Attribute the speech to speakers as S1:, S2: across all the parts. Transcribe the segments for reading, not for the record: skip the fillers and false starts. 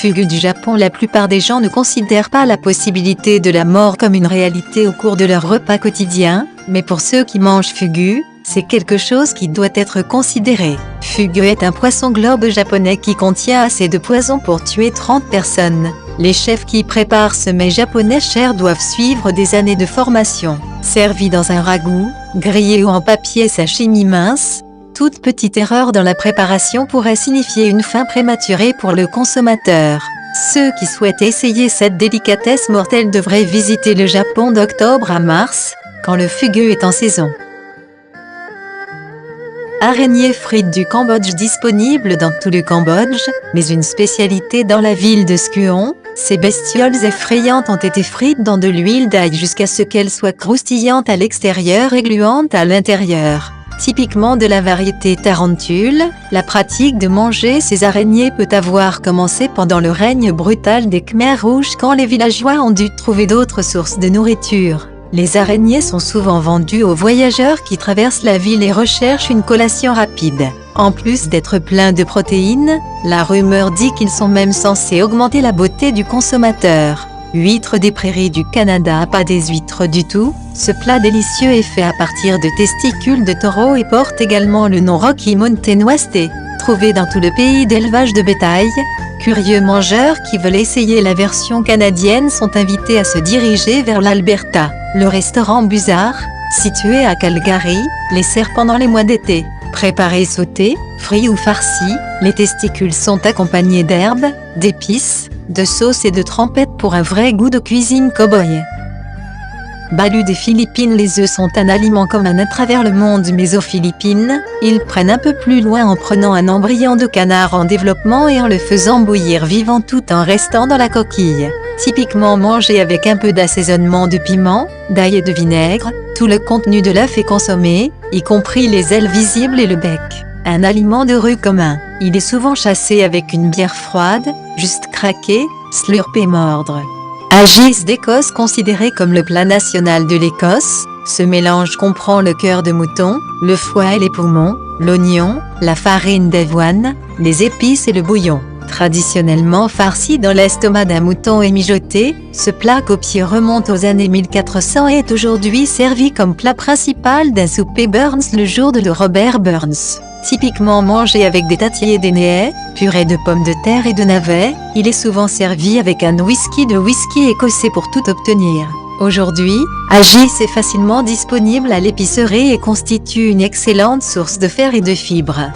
S1: fugu du Japon. La plupart des gens ne considèrent pas la possibilité de la mort comme une réalité au cours de leur repas quotidien, mais pour ceux qui mangent fugu, c'est quelque chose qui doit être considéré. Fugu est un poisson globe japonais qui contient assez de poison pour tuer 30 personnes. Les chefs qui préparent ce mets japonais cher doivent suivre des années de formation. Servi dans un ragoût, grillé ou en papier sashimi mince, toute petite erreur dans la préparation pourrait signifier une fin prématurée pour le consommateur. Ceux qui souhaitent essayer cette délicatesse mortelle devraient visiter le Japon d'octobre à mars, quand le fugu est en saison. Araignées frites du Cambodge disponibles dans tout le Cambodge, mais une spécialité dans la ville de Skuon. Ces bestioles effrayantes ont été frites dans de l'huile d'ail jusqu'à ce qu'elles soient croustillantes à l'extérieur et gluantes à l'intérieur. Typiquement de la variété tarentule, la pratique de manger ces araignées peut avoir commencé pendant le règne brutal des Khmers rouges quand les villageois ont dû trouver d'autres sources de nourriture. Les araignées sont souvent vendues aux voyageurs qui traversent la ville et recherchent une collation rapide. En plus d'être pleins de protéines, la rumeur dit qu'ils sont même censés augmenter la beauté du consommateur. Huîtres des prairies du Canada, pas des huîtres du tout. Ce plat délicieux est fait à partir de testicules de taureau et porte également le nom Rocky Mountain Wasté. Trouvé dans tout le pays d'élevage de bétail, curieux mangeurs qui veulent essayer la version canadienne sont invités à se diriger vers l'Alberta. Le restaurant Buzzard, situé à Calgary, les sert pendant les mois d'été. Préparés sautés, frits ou farcis, les testicules sont accompagnés d'herbes, d'épices, de sauce et de trempettes pour un vrai goût de cuisine cow-boy. Balu des Philippines. Les œufs sont un aliment commun à travers le monde, mais aux Philippines, ils prennent un peu plus loin en prenant un embryon de canard en développement et en le faisant bouillir vivant tout en restant dans la coquille. Typiquement mangé avec un peu d'assaisonnement de piment, d'ail et de vinaigre, tout le contenu de l'œuf est consommé, y compris les ailes visibles et le bec. Un aliment de rue commun, il est souvent chassé avec une bière froide, juste craquer, slurper, mordre. Haggis d'Écosse. Considéré comme le plat national de l'Écosse, ce mélange comprend le cœur de mouton, le foie et les poumons, l'oignon, la farine d'avoine, les épices et le bouillon. Traditionnellement farci dans l'estomac d'un mouton et mijoté, ce plat copieux remonte aux années 1400 et est aujourd'hui servi comme plat principal d'un souper Burns le jour de Robert Burns. Typiquement mangé avec des tatillés d'énéais, purée de pommes de terre et de navets, il est souvent servi avec un whisky écossais pour tout obtenir. Aujourd'hui, haggis est facilement disponible à l'épicerie et constitue une excellente source de fer et de fibres.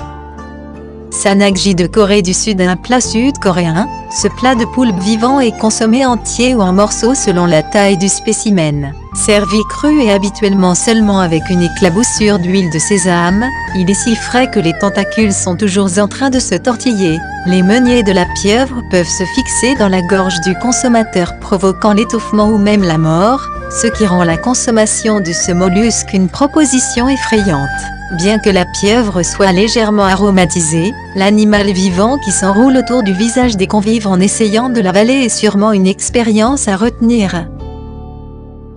S1: Sanakji de Corée du Sud. Un plat sud-coréen, ce plat de poulpe vivant est consommé entier ou en morceaux selon la taille du spécimen. Servi cru et habituellement seulement avec une éclaboussure d'huile de sésame, il est si frais que les tentacules sont toujours en train de se tortiller. Les meuniers de la pieuvre peuvent se fixer dans la gorge du consommateur provoquant l'étouffement ou même la mort, ce qui rend la consommation de ce mollusque une proposition effrayante. Bien que la pieuvre soit légèrement aromatisée, l'animal vivant qui s'enroule autour du visage des convives en essayant de l'avaler est sûrement une expérience à retenir.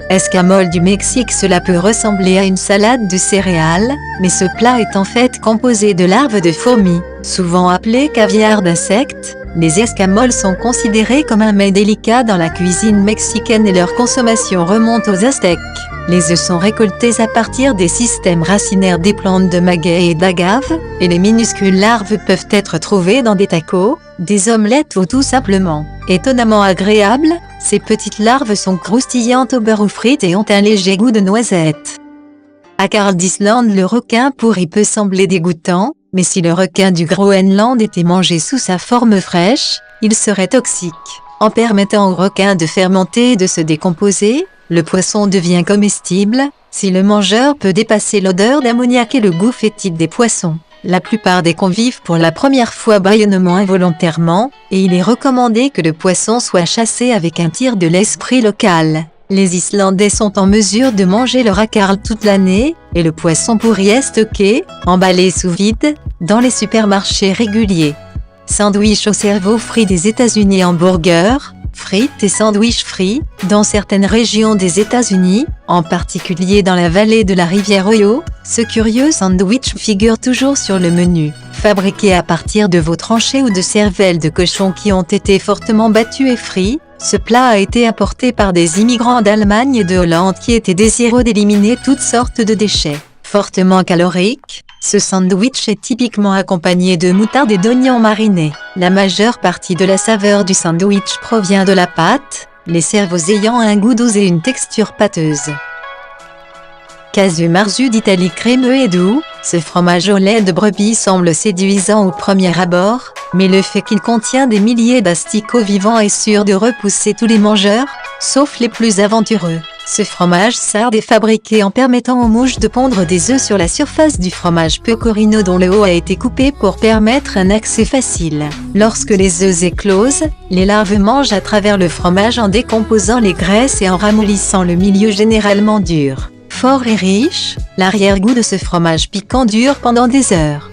S1: Escamol du Mexique. Cela peut ressembler à une salade de céréales, mais ce plat est en fait composé de larves de fourmis, souvent appelées caviar d'insectes. Les escamols sont considérés comme un mets délicat dans la cuisine mexicaine et leur consommation remonte aux Aztèques. Les œufs sont récoltés à partir des systèmes racinaires des plantes de maguey et d'agave, et les minuscules larves peuvent être trouvées dans des tacos, des omelettes ou tout simplement. Étonnamment agréables, ces petites larves sont croustillantes au beurre ou frites et ont un léger goût de noisette. À Carl d'Islande, le requin pourri peut sembler dégoûtant, mais si le requin du Groenland était mangé sous sa forme fraîche, il serait toxique. En permettant au requin de fermenter et de se décomposer, le poisson devient comestible, si le mangeur peut dépasser l'odeur d'ammoniac et le goût fétide des poissons. La plupart des convives pour la première fois bâillonnent involontairement, et il est recommandé que le poisson soit chassé avec un tir de l'esprit local. Les Islandais sont en mesure de manger le rakarl toute l'année, et le poisson pourri est stocké, emballé sous vide, dans les supermarchés réguliers. Sandwich au cerveau frit des États-Unis. Hamburgers, frites et sandwichs frits, dans certaines régions des États-Unis, en particulier dans la vallée de la rivière Ohio, ce curieux sandwich figure toujours sur le menu. Fabriqué à partir de veaux tranchés ou de cervelles de cochon qui ont été fortement battus et frits, ce plat a été apporté par des immigrants d'Allemagne et de Hollande qui étaient désireux d'éliminer toutes sortes de déchets. Fortement calorique, ce sandwich est typiquement accompagné de moutarde et d'oignons marinés. La majeure partie de la saveur du sandwich provient de la pâte, les cerveaux ayant un goût doux et une texture pâteuse. Casu marzu d'Italie crémeux et doux, ce fromage au lait de brebis semble séduisant au premier abord, mais le fait qu'il contient des milliers d'asticots vivants est sûr de repousser tous les mangeurs, sauf les plus aventureux. Ce fromage sarde est fabriqué en permettant aux mouches de pondre des œufs sur la surface du fromage pecorino dont le haut a été coupé pour permettre un accès facile. Lorsque les œufs éclosent, les larves mangent à travers le fromage en décomposant les graisses et en ramollissant le milieu généralement dur. Fort et riche, l'arrière-goût de ce fromage piquant dure pendant des heures.